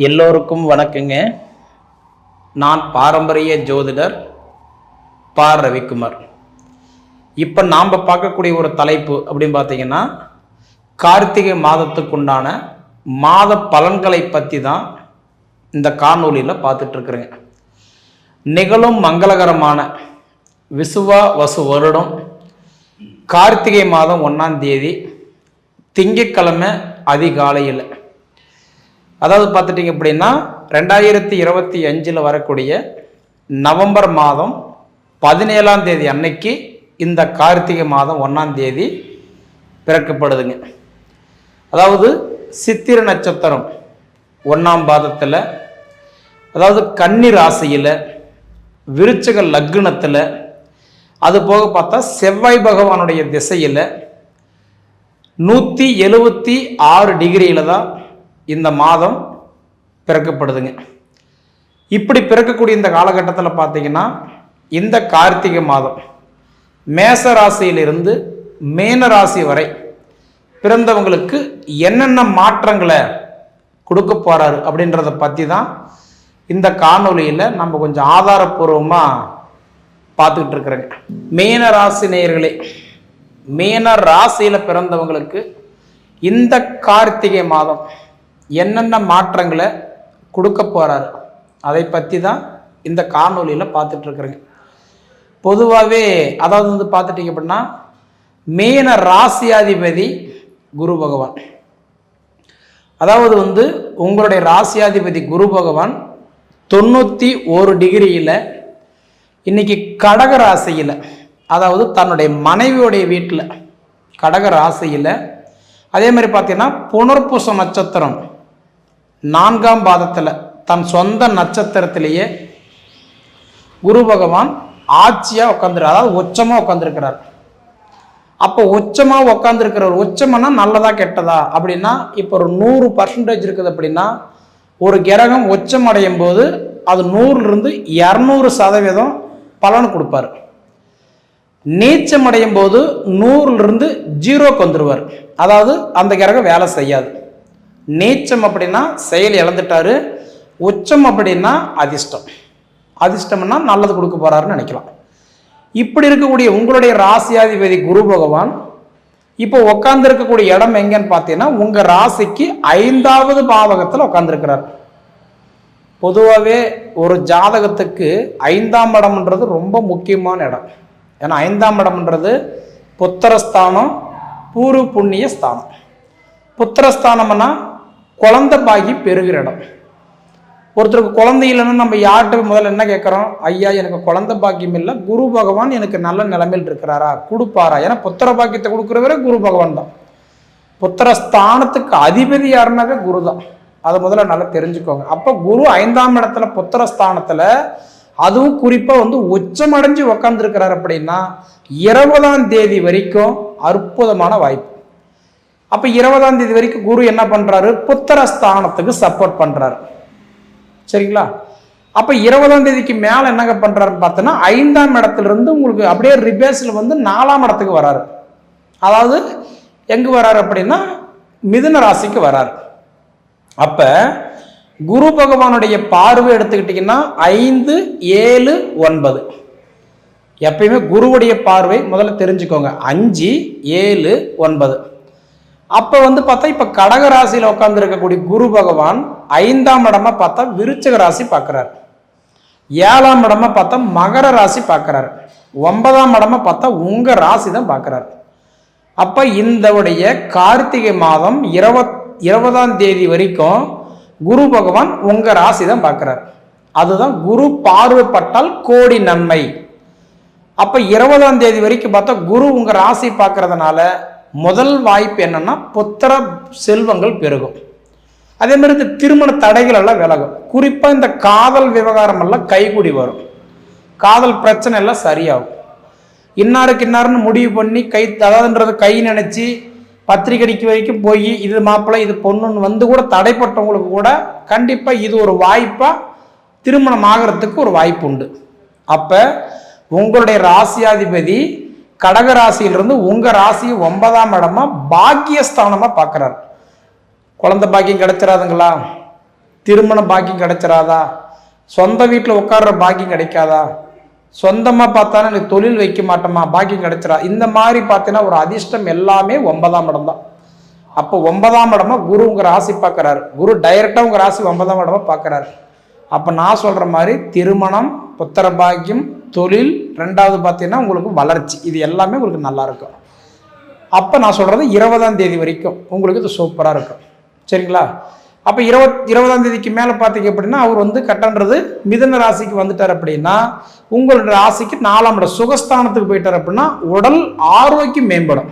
எல்லோருக்கும் வணக்கங்க. நான் பாரம்பரிய ஜோதிடர் பா. ரவிக்குமார். இப்போ நாம் பார்க்கக்கூடிய ஒரு தலைப்பு அப்படின்னு பார்த்தீங்கன்னா, கார்த்திகை மாதத்துக்குண்டான மாத பலன்களை பற்றி தான் இந்த காணொலியில் பார்த்துட்ருக்குறேங்க. நிகழும் மங்களகரமான விசுவா வசு வருடம் கார்த்திகை மாதம் 1ஆம் தேதி திங்கட்கிழமை அதிகாலையில், அதாவது பார்த்துட்டிங்க அப்படின்னா 2025 வரக்கூடிய நவம்பர் மாதம் 17ஆம் தேதி அன்னைக்கு இந்த கார்த்திகை மாதம் 1ஆம் தேதி பிறக்கப்படுதுங்க. அதாவது சித்திர நட்சத்திரம் 1ஆம் பாதத்தில், அதாவது கன்னி ராசியில், விருச்சிக லக்னத்தில், அது போக பார்த்தா செவ்வாய் பகவானுடைய திசையில் 176 டிகிரியில் தான் இந்த மாதம் பிறக்கப்படுதுங்க. இப்படி பிறக்கக்கூடிய இந்த காலகட்டத்தில் பார்த்தீங்கன்னா, இந்த கார்த்திகை மாதம் மேச ராசியிலிருந்து மீன ராசி வரை பிறந்தவங்களுக்கு என்னென்ன மாற்றங்களை கொடுக்க போறாரு அப்படின்றத பற்றி தான் இந்த காணொலியில் நம்ம கொஞ்சம் ஆதாரப்பூர்வமாக பார்த்துக்கிட்டு இருக்கிறேங்க. மீன ராசி நேயர்களே, மீன ராசியில் பிறந்தவங்களுக்கு இந்த கார்த்திகை மாதம் என்னென்ன மாற்றங்களை கொடுக்க போறாரு அதை பற்றி தான் இந்த காணொலியில் பார்த்துட்ருக்குறேங்க. பொதுவாகவே அதாவது பார்த்துட்டிங்க அப்படின்னா, மீன ராசியாதிபதி குரு பகவான். அதாவது உங்களுடைய ராசியாதிபதி குரு பகவான் 91 டிகிரியில் இன்னைக்கு கடக ராசியில், அதாவது தன்னுடைய மனைவியுடைய வீட்டில் கடக ராசியில், அதே மாதிரி பார்த்தீங்கன்னா புனர்பூச நட்சத்திரம் 4ஆம் பாதத்தில் தன் சொந்த நட்சத்திரத்திலேயே குரு பகவான் ஆட்சியாக உட்காந்துரு, அதாவது உச்சமாக உட்காந்துருக்கிறார். அப்போ உச்சமாக உட்காந்துருக்கிறவர், உச்சம்னா நல்லதா கெட்டதா அப்படின்னா, இப்போ ஒரு 100% இருக்குது அப்படின்னா, ஒரு கிரகம் உச்சம் அடையும் போது அது 100லிருந்து 200% பலன் கொடுப்பார். நீச்சம் அடையும் போது 100லிருந்து 0க்கு வந்துடுவார். அதாவது அந்த கிரகம் வேலை செய்யாது. நீச்சம் அப்படின்னா செயல் இழந்துட்டாரு, உச்சம் அப்படின்னா அதிர்ஷ்டம். அதிர்ஷ்டம்னா நல்லது கொடுக்க போறாருன்னு நினைக்கலாம். இப்படி இருக்கக்கூடிய உங்களுடைய ராசியாதிபதி குரு பகவான் இப்போ உட்கார்ந்து இருக்கக்கூடிய இடம் எங்கன்னு பார்த்தீங்கன்னா, உங்க ராசிக்கு 5ஆவது பாவகத்தில் உட்கார்ந்துருக்கிறார். பொதுவாகவே ஒரு ஜாதகத்துக்கு 5ஆம் இடம்ன்றது ரொம்ப முக்கியமான இடம். ஏன்னா 5ஆம் இடம்ன்றது புத்திரஸ்தானம், பூர்வ புண்ணிய ஸ்தானம். புத்திரஸ்தானம்னா குழந்தை பாகி பெருகிற இடம். ஒருத்தருக்கு குழந்தை இல்லைன்னா நம்ம யார்கிட்ட முதல்ல என்ன கேட்குறோம்? ஐயா, எனக்கு குழந்தை பாக்கியம் இல்லை, குரு பகவான் எனக்கு நல்ல நிலைமையில் இருக்கிறாரா, கொடுப்பாரா? ஏன்னா புத்திர பாக்கியத்தை கொடுக்குறவரே குரு பகவான் தான். புத்திரஸ்தானத்துக்கு அதிபதி யாருனாவே குரு தான். அதை முதல்ல நல்லா தெரிஞ்சுக்கோங்க. அப்போ குரு 5ஆம் இடத்துல புத்திரஸ்தானத்தில், அதுவும் குறிப்பாக உச்சமடைஞ்சு உக்காந்துருக்கிறார் அப்படின்னா 20ஆம் தேதி வரைக்கும் அற்புதமான வாய்ப்பு. அப்போ 20ஆம் தேதி வரைக்கும் குரு என்ன பண்ணுறாரு? புத்திரஸ்தானத்துக்கு சப்போர்ட் பண்ணுறாரு. சரிங்களா? அப்போ 20ஆம் தேதிக்கு மேலே என்னங்க பண்ணுறாருன்னு பார்த்தோன்னா, 5ஆம் இடத்துல இருந்து உங்களுக்கு அப்படியே ரிபேஸில் 4ஆம் இடத்துக்கு வராரு. அதாவது எங்கே வராரு அப்படின்னா மிதுன ராசிக்கு வராரு. அப்போ குரு பகவானுடைய பார்வை எடுத்துக்கிட்டிங்கன்னா 5, 7, 9. எப்பயுமே குருவுடைய பார்வை முதல்ல தெரிஞ்சுக்கோங்க, 5, 7, 9. அப்போ பார்த்தா இப்போ கடக ராசியில் உட்கார்ந்து இருக்கக்கூடிய குரு பகவான் 5ஆம் இடமா பார்த்தா விருச்சிக ராசி பார்க்குறாரு, 7ஆம் இடமா பார்த்தா மகர ராசி பார்க்குறாரு, 9ஆம் இடமா பார்த்தா உங்க ராசி தான் பார்க்குறாரு. அப்போ இந்த கார்த்திகை மாதம் 20ஆம் தேதி வரைக்கும் குரு பகவான் உங்க ராசி தான் பார்க்குறாரு. அதுதான் குரு பார்வைப்பட்டால் கோடி நன்மை. அப்போ 20ஆம் தேதி வரைக்கும் பார்த்தா குரு உங்க ராசி பார்க்கறதுனால முதல் வாய்ப்பு என்னன்னா புத்திர செல்வங்கள் பெருகும். அதே மாதிரி இந்த திருமண தடைகள் எல்லாம் விலகும். குறிப்பாக இந்த காதல் விவகாரம் எல்லாம் கைகூடி வரும். காதல் பிரச்சனை எல்லாம் சரியாகும். இன்னாருக்கு இன்னாருன்னு முடிவு பண்ணி அதாவதுன்றது கை நினைச்சு பத்திரிகைக்கு வரைக்கும் போய் இது மாப்பிள்ளை இது பொண்ணுன்னு கூட தடைப்பட்டவங்களுக்கு கூட கண்டிப்பாக இது ஒரு வாய்ப்பா திருமணம் ஆகிறதுக்கு ஒரு வாய்ப்பு உண்டு. அப்ப உங்களுடைய ராசியாதிபதி கடக ராசியிலிருந்து உங்க ராசி 9ஆம் இடமா பாக்கியஸ்தானமா பார்க்கிறார். குழந்தை பாக்கியம் கிடைச்சிடாதுங்களா? திருமண பாக்கியம் கிடைச்சிடாதா, சொந்த வீட்டில் உட்கார்ற பாக்கியம் கிடைக்காதா, சொந்தமாக பார்த்தாலும் எனக்கு தொழில் வைக்க மாட்டோமா, பாக்கியம் கிடைச்சிடா, இந்த மாதிரி பார்த்தீங்கன்னா ஒரு அதிர்ஷ்டம் எல்லாமே 9ஆம் இடம் தான். அப்போ 9ஆம் இடமா குரு உங்கள் ராசி பார்க்குறாரு. குரு டைரெக்டாக உங்கள் ராசி 9ஆம் இடமா பார்க்குறாரு. அப்போ நான் சொல்கிற மாதிரி திருமணம், புத்திர பாக்கியம், தொழில், ரெண்டாவது பார்த்தீங்கன்னா உங்களுக்கு வளர்ச்சி, இது எல்லாமே உங்களுக்கு நல்லாயிருக்கும். அப்போ நான் சொல்கிறது 20ஆம் தேதி வரைக்கும் உங்களுக்கு இது சூப்பராக இருக்கும். சரிங்களா? அப்போ 20ஆம் தேதிக்கு மேலே பார்த்தீங்க அப்படின்னா அவர் வந்து கட்டன்றது மிதுன ராசிக்கு வந்துட்டார் அப்படின்னா உங்களோட ராசிக்கு 4ஆம் இடம் சுகஸ்தானத்துக்கு போயிட்டார் அப்படின்னா உடல் ஆரோக்கியம் மேம்படும்.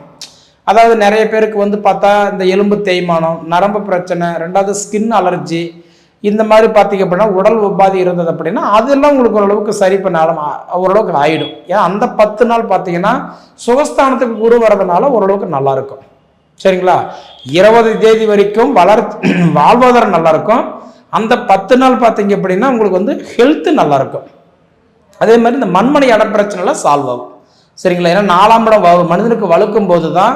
அதாவது நிறைய பேருக்கு வந்து பார்த்தா இந்த எலும்பு தேய்மானம், நரம்பு பிரச்சனை, ரெண்டாவது ஸ்கின் அலர்ஜி, இந்த மாதிரி பார்த்தீங்க அப்படின்னா உடல் உபாதி இருந்தது அப்படின்னா அதெல்லாம் உங்களுக்கு ஓரளவுக்கு சரி பண்ணாலும் ஓரளவுக்கு ஆகிடும். ஏன்னா அந்த 10 நாள் பார்த்தீங்கன்னா சுகஸ்தானத்துக்கு குரு வர்றதுனால ஓரளவுக்கு நல்லா இருக்கும். சரிங்களா? 20 தேதி வரைக்கும் வாழ்வாதாரம் நல்லா இருக்கும். அந்த 10 நாள் பார்த்தீங்க அப்படின்னா உங்களுக்கு வந்து ஹெல்த் நல்லா இருக்கும். அதே மாதிரி இந்த மண்மனை இட பிரச்சனைலாம் சால்வ் ஆகும். சரிங்களா? ஏன்னா 4ஆம் இடம் மனிதனுக்கு வலுக்கும் போது தான்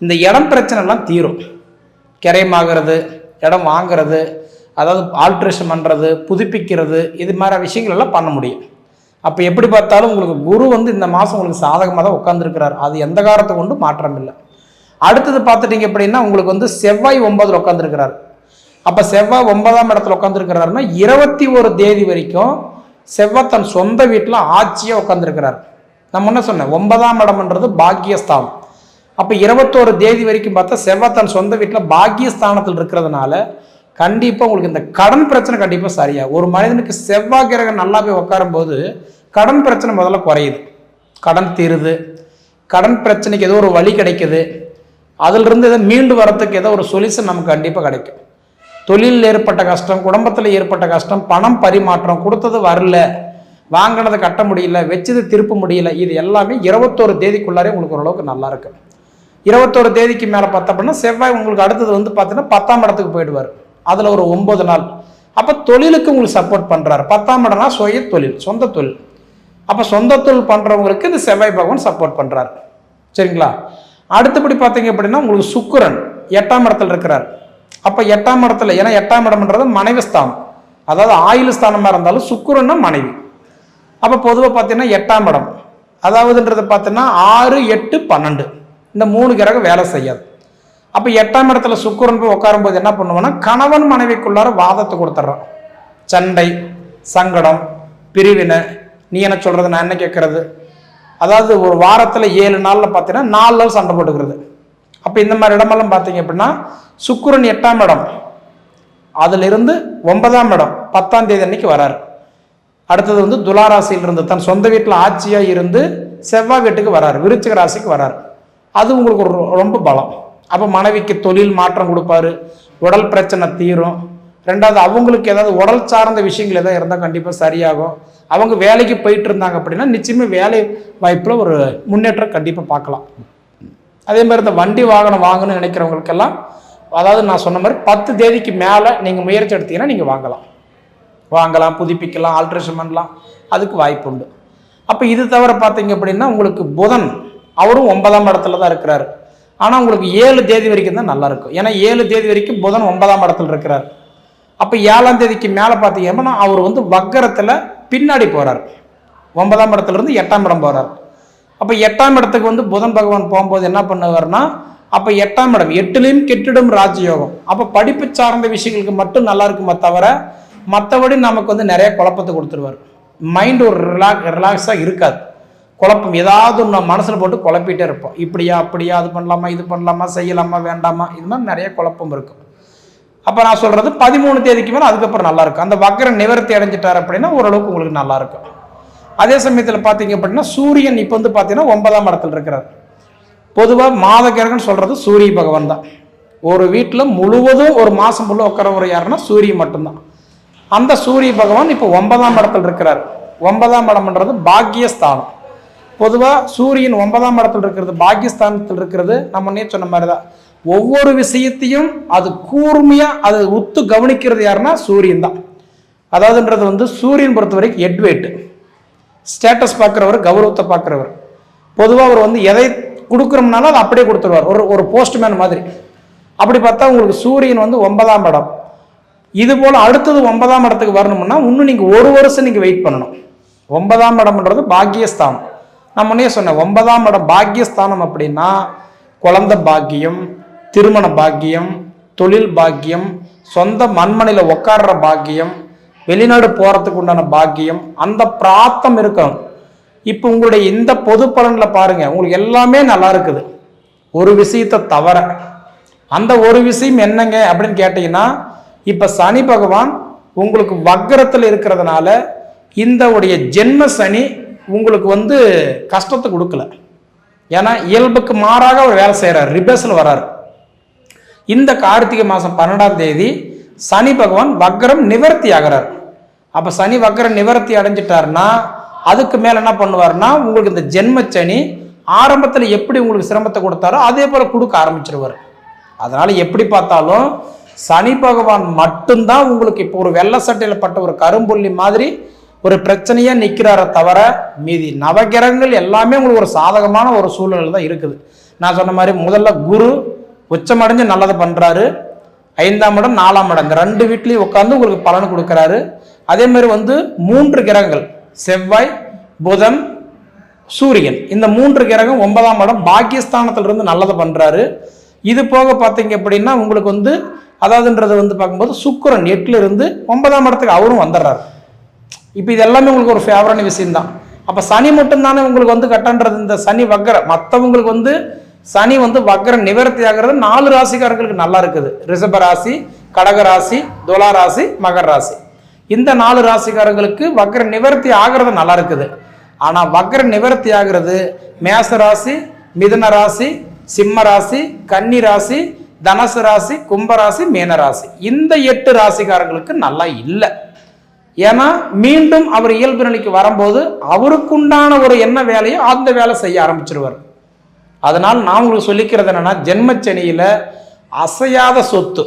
இந்த இடம் பிரச்சனைலாம் தீரும். கிரையமாகிறது, இடம் வாங்கிறது, அதாவது ஆல்ட்ரேஷன் பண்ணுறது, புதுப்பிக்கிறது, இது மாதிரி விஷயங்கள் எல்லாம் பண்ண முடியும். அப்போ எப்படி பார்த்தாலும் உங்களுக்கு குரு வந்து இந்த மாதம் உங்களுக்கு சாதகமாக தான் உட்காந்துருக்கிறார். அது எந்த காலத்தை கொண்டு மாற்றம் இல்லை. அடுத்தது பார்த்துட்டீங்க அப்படின்னா உங்களுக்கு வந்து செவ்வாய் 9ல் உட்காந்துருக்கிறார். அப்போ செவ்வாய் 9ஆம் இடத்துல உட்காந்துருக்கிறாருன்னா 21 தேதி வரைக்கும் செவ்வாய் தன் சொந்த வீட்டில் ஆட்சியாக உட்காந்துருக்கிறார். நான் முன்ன சொன்னேன் 9ஆம் இடம்ன்றது பாக்கியஸ்தானம். அப்போ 21 தேதி வரைக்கும் பார்த்தா செவ்வாய் தன் சொந்த வீட்டில் பாக்கியஸ்தானத்தில் இருக்கிறதுனால கண்டிப்பாக உங்களுக்கு இந்த கடன் பிரச்சனை கண்டிப்பாக சரியா. ஒரு மனிதனுக்கு செவ்வாய் கிரகம் நல்லா போய் உட்காரும் போது கடன் பிரச்சனை முதல்ல குறையுது, கடன் தீருது, கடன் பிரச்சனைக்கு ஏதோ ஒரு வழி கிடைக்குது, அதிலிருந்து ஏதோ மீண்டு வரத்துக்கு ஏதோ ஒரு சொல்யூஷன் நமக்கு கண்டிப்பாக கிடைக்கும். தொழிலில் ஏற்பட்ட கஷ்டம், குடும்பத்தில் ஏற்பட்ட கஷ்டம், பணம் பரிமாற்றம், கொடுத்தது வரல, வாங்கினதை கட்ட முடியல, வச்சது திருப்ப முடியல, இது எல்லாமே 21 தேதிக்குள்ளாரே உங்களுக்கு ஓரளவுக்கு நல்லா இருக்கு. 21 தேதிக்கு மேலே பார்த்தா அப்படின்னா செவ்வாய் உங்களுக்கு அடுத்தது வந்து பார்த்தீங்கன்னா 10ஆம் இடத்துக்கு போயிடுவார். அதில் ஒரு 9 நாள். அப்போ தொழிலுக்கு உங்களுக்கு சப்போர்ட் பண்ணுறாரு. 10ஆம் இடம்னா சுய தொழில், சொந்த தொழில். அப்போ சொந்த தொழில் பண்ணுறவங்களுக்கு இந்த செவ்வாய் பகவான் சப்போர்ட் பண்ணுறாரு. சரிங்களா? அடுத்தபடி பார்த்தீங்க அப்படின்னா உங்களுக்கு சுக்கிரன் 8ஆம் இடத்துல இருக்கிறார். அப்போ 8ஆம் இடத்துல, ஏன்னா 8ஆம் இடம்ன்றது மனைவி ஸ்தானம், அதாவது ஆயுள் ஸ்தானமாக இருந்தாலும் சுக்கிரன்னா மனைவி. அப்போ பொதுவாக பார்த்தீங்கன்னா 8ஆம் இடம் அதாவதுன்றது பார்த்தீங்கன்னா 6, 8, 12 இந்த 3 கிரகம் வேலை செய்யாது. அப்போ 8ஆம் இடத்துல சுக்கிரன் போய் உட்காரும்போது என்ன பண்ணுவோம்னா கணவன் மனைவிக்குள்ளார வாதத்தை கொடுத்துட்றான். சண்டை, சங்கடம், பிரிவினை, நீ என்ன சொல்கிறது நான் என்ன கேட்கறது, அதாவது ஒரு வாரத்தில் 7 நாளில் பார்த்தீங்கன்னா 4 நாள் சண்டை போட்டுக்கிறது. அப்போ இந்த மாதிரி இடமெல்லாம் பார்த்தீங்க அப்படின்னா சுக்கிரன் 8ஆம் இடம், அதிலிருந்து 9ஆம் இடம் 10ஆம் தேதி அன்னைக்கு வராரு. அடுத்தது வந்து துலாராசியில் இருந்து தன் சொந்த வீட்டில் ஆட்சியாக இருந்து செவ்வாய் வீட்டுக்கு வராரு, விருச்சிக ராசிக்கு வராரு. அது உங்களுக்கு ரொம்ப பலம். அப்போ மனைவிக்கு தொழில் மாற்றம் கொடுப்பாரு, உடல் பிரச்சனை தீரும். ரெண்டாவது அவங்களுக்கு ஏதாவது உடல் சார்ந்த விஷயங்கள் எதாவது இருந்தால் கண்டிப்பாக சரியாகும். அவங்க வேலைக்கு போயிட்டு இருந்தாங்க அப்படின்னா நிச்சயமாக வேலை வாய்ப்பில் ஒரு முன்னேற்றம் கண்டிப்பாக பார்க்கலாம். அதே மாதிரி இந்த வண்டி வாகனம் வாங்கணும்னு நினைக்கிறவங்களுக்கெல்லாம், அதாவது நான் சொன்ன மாதிரி 10 தேதிக்கு மேலே நீங்கள் முயற்சி எடுத்தீங்கன்னா நீங்கள் வாங்கலாம், புதுப்பிக்கலாம், ஆல்ட்ரேஷன் பண்ணலாம், அதுக்கு வாய்ப்பு உண்டு. அப்போ இது தவிர பார்த்தீங்க அப்படின்னா உங்களுக்கு புதன் அவரும் 9ஆம் இடத்துல தான் இருக்கிறாரு. ஆனால் உங்களுக்கு 7 தேதி வரைக்கும் தான் நல்லா இருக்கும். ஏன்னா 7 தேதி வரைக்கும் புதன் 9ஆம் இடத்துல இருக்கிறார். அப்போ 7ஆம் தேதிக்கு மேலே பார்த்தீங்க அப்படின்னா அவர் வந்து வக்கரத்தில் பின்னாடி போகிறார். 9ஆம் இடத்துல இருந்து 8ஆம் இடம் போகிறார். அப்போ 8ஆம் இடத்துக்கு வந்து புதன் பகவான் போகும்போது என்ன பண்ணுவார்னா, அப்போ 8ஆம் இடம் 8லையும் கெட்டிடும் ராஜயோகம். அப்போ படிப்பு சார்ந்த விஷயங்களுக்கு மட்டும் நல்லா இருக்குமே தவிர மற்றபடி நமக்கு வந்து நிறைய குழப்பத்தை கொடுத்துருவார். மைண்டு ஒரு ரிலாக்ஸாக இருக்காது. குழப்பம் ஏதாவது ஒன்று மனசில் போட்டு குழப்பிட்டே இருப்போம். இப்படியா அப்படியா, அது பண்ணலாமா இது பண்ணலாமா, செய்யலாமா வேண்டாமா, இது மாதிரி நிறைய குழப்பம் இருக்கும். அப்போ நான் சொல்கிறது 13 தேதிக்கு மேலே அதுக்கப்புறம் நல்லாயிருக்கும். அந்த வக்கரம் நிவர்த்தி அடைஞ்சிட்டார் அப்படின்னா ஓரளவுக்கு உங்களுக்கு நல்லாயிருக்கும். அதே சமயத்தில் பார்த்தீங்க அப்படின்னா சூரியன் இப்போ வந்து பார்த்தீங்கன்னா 9ஆம் இடத்துல இருக்கிறார். பொதுவாக மாத கிரகம்னு சொல்கிறது சூரிய பகவான் தான். ஒரு வீட்டில் முழுவதும் ஒரு மாதம் ஃபுல்லாக உட்காரவர் யாருன்னா சூரியன் மட்டும்தான். அந்த சூரிய பகவான் இப்போ 9ஆம் இடத்துல இருக்கிறார். 9ஆம் இடம்ன்றது பாக்கியஸ்தானம். பொதுவாக சூரியன் 9ஆம் இடத்துல இருக்கிறது, பாக்கியஸ்தானத்தில் இருக்கிறது, நம்ம சொன்ன மாதிரி தான். ஒவ்வொரு விஷயத்தையும் அது கூர்மையாக அது உத்து கவனிக்கிறது யாருன்னா சூரியன் தான். அதாவதுன்றது வந்து சூரியன் பொறுத்த வரைக்கும் எட்வேட்டு ஸ்டேட்டஸ் பார்க்குறவர், கௌரவத்தை பார்க்குறவர். பொதுவாக அவர் வந்து எதை கொடுக்குறோம்னாலும் அதை அப்படியே கொடுத்துருவார், ஒரு போஸ்ட்மேன் மாதிரி. அப்படி பார்த்தா உங்களுக்கு சூரியன் வந்து 9ஆம் இடம் இது போல் அடுத்தது 9ஆம் இடத்துக்கு வரணும்னா இன்னும் நீங்கள் ஒரு வருஷம் நீங்கள் வெயிட் பண்ணணும். 9ஆம் இடம்ன்றது பாக்கியஸ்தானம். நான் முன்னே சொன்னேன் 9ஆம் இடம் பாக்கியஸ்தானம் அப்படின்னா குழந்தை பாக்கியம், திருமண பாக்கியம், தொழில் பாக்கியம், சொந்த மண்மனையில் உட்கார்ற பாக்கியம், வெளிநாடு போகிறதுக்கு உண்டான பாக்கியம், அந்த பிராப்தம் இருக்கணும். இப்போ உங்களுடைய இந்த பொது பலனில் பாருங்க, உங்களுக்கு எல்லாமே நல்லா இருக்குது ஒரு விஷயத்தை தவிர. அந்த ஒரு விஷயம் என்னங்க அப்படின்னு கேட்டீங்கன்னா, இப்போ சனி பகவான் உங்களுக்கு வக்கரத்தில் இருக்கிறதுனால இந்த உடைய ஜென்ம சனி உங்களுக்கு கஷ்டத்தை கொடுக்கல. ஏன்னா இயல்புக்கு மாறாக அவர் வேலை செய்கிறார், ரிபேஸில் வர்றார். இந்த கார்த்திகை மாதம் 12ஆம் தேதி சனி பகவான் வக்கரம் நிவர்த்தி ஆகிறார். அப்போ சனி வக்கரம் நிவர்த்தி அடைஞ்சிட்டாருன்னா அதுக்கு மேலே என்ன பண்ணுவார்னா, உங்களுக்கு இந்த ஜென்ம சனி ஆரம்பத்தில் எப்படி உங்களுக்கு சிரமத்தை கொடுத்தாரோ அதே போல் கொடுக்க ஆரம்பிச்சிருவார். அதனால் எப்படி பார்த்தாலும் சனி பகவான் மட்டும்தான் உங்களுக்கு இப்போ ஒரு வெள்ளை சட்டையில் பட்ட ஒரு கரும்புள்ளி மாதிரி ஒரு பிரச்சனையாக நிற்கிறார தவிர மீதி நவகிரகங்கள் எல்லாமே உங்களுக்கு ஒரு சாதகமான ஒரு சூழ்நிலை தான் இருக்குது. நான் சொன்ன மாதிரி முதல்ல குரு உச்சமடைஞ்சு நல்லதை பண்ணுறாரு. 5ஆம் இடம் 4ஆம் இடம் இந்த 2 வீட்லேயும் உட்காந்து உங்களுக்கு பலன் கொடுக்குறாரு. அதே மாதிரி 3 கிரகங்கள் செவ்வாய், புதன், சூரியன், இந்த 3 கிரகம் 9ஆம் இடம் பாக்கியஸ்தானத்திலிருந்து நல்லதை பண்ணுறாரு. இது போக பார்த்தீங்க அப்படின்னா உங்களுக்கு அதாவதுன்றது பார்க்கும்போது சுக்கிரன் 8ல் இருந்து 9ஆம் இடத்துக்கு அவரும் வந்துடுறாரு. இப்போ இது எல்லாமே உங்களுக்கு ஒரு ஃபேவரான விஷயம்தான். அப்போ சனி மட்டும்தானே உங்களுக்கு கட்டன்றது இந்த சனி வக்கர. மற்றவங்களுக்கு சனி வக்கர நிவர்த்தி ஆகிறது 4 ராசிக்காரர்களுக்கு நல்லா இருக்குது. ரிஷப ராசி, கடக ராசி, துலா ராசி, மகர ராசி, இந்த 4 ராசிக்காரர்களுக்கு வக்கர நிவர்த்தி ஆகிறது நல்லா இருக்குது. ஆனால் வக்கர நிவர்த்தி ஆகிறது மேச ராசி, மிதுன ராசி, சிம்ம ராசி, கன்னி ராசி, தனுசு ராசி, கும்பராசி, மீனராசி, இந்த 8 ராசிக்காரங்களுக்கு நல்லா இல்லை. ஏன்னா மீண்டும் அவர் இயல்பு நிலைக்கு வரும்போது அவருக்குண்டான ஒரு என்ன வேலையோ அந்த வேலை செய்ய ஆரம்பிச்சிருவார். அதனால் நான் உங்களுக்கு சொல்லிக்கிறது என்னன்னா, ஜென்மச்சனியில அசையாத சொத்து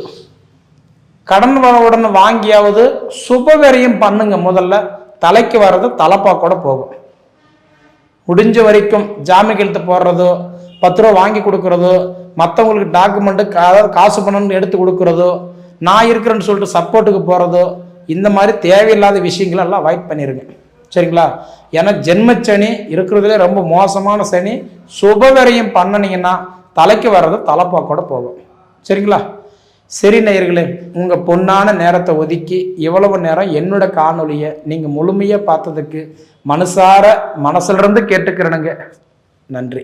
கடன் உடனே வாங்கியாவது சுபவரியம் பண்ணுங்க. முதல்ல தலைக்கு வர்றது தலைப்பா கூட போகும். முடிஞ்ச வரைக்கும் ஜாமீன் கையெழுத்து போடுறதோ, 10 ரூபா வாங்கி கொடுக்குறதோ, மற்றவங்களுக்கு டாக்குமெண்ட்டு அதாவது காசு பணம்னு எடுத்து கொடுக்குறதோ, நான் இருக்கிறேன்னு சொல்லிட்டு சப்போர்ட்டுக்கு போகிறதோ, இந்த மாதிரி தேவையில்லாத விஷயங்கள் எல்லாம் அவாய்ட் பண்ணிடுங்க. சரிங்களா? ஏன்னா ஜென்மச்சனி இருக்கிறதுலே ரொம்ப மோசமான சனி. சுபவரியம் பண்ணினீங்கன்னா தலைக்கு வர்றது தலைப்பா கூட போகும். சரிங்களா? சரி நேயர்களே, உங்கள் பொன்னான நேரத்தை ஒதுக்கி இவ்வளவு நேரம் என்னோட காணொலியை நீங்கள் முழுமையாக பார்த்ததுக்கு மனசார மனசுலேருந்து கேட்டுக்கிறேனுங்க. நன்றி.